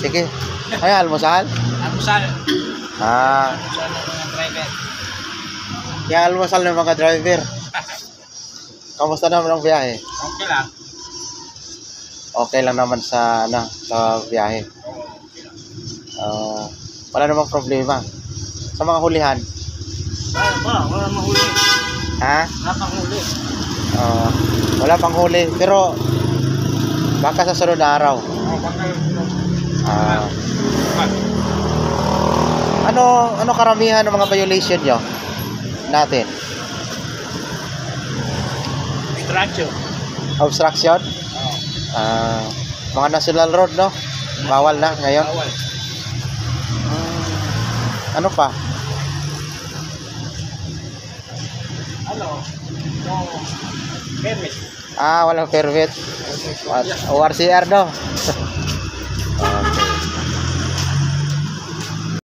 Sige. Ay, almusal? Almusal. Ah, Almusal ng mga driver. kaya almusal ng mga driver. Kamusta naman ang biyahe? Okay lang. Okay lang naman sa, sa biyahe. Wala namang problema. Sa mga hulihan. Wala mahuli. Ha? Wala pang huli. Wala pang huli. Pero, baka sa sunod na araw. Ah, ano karamihan ng mga violation nyo natin? Extraction. Obstruction? Mga national road, no? Bawal na ngayon. Bawal. Ano pa? Ano? No. Permit. Walang permit. ORCR, no?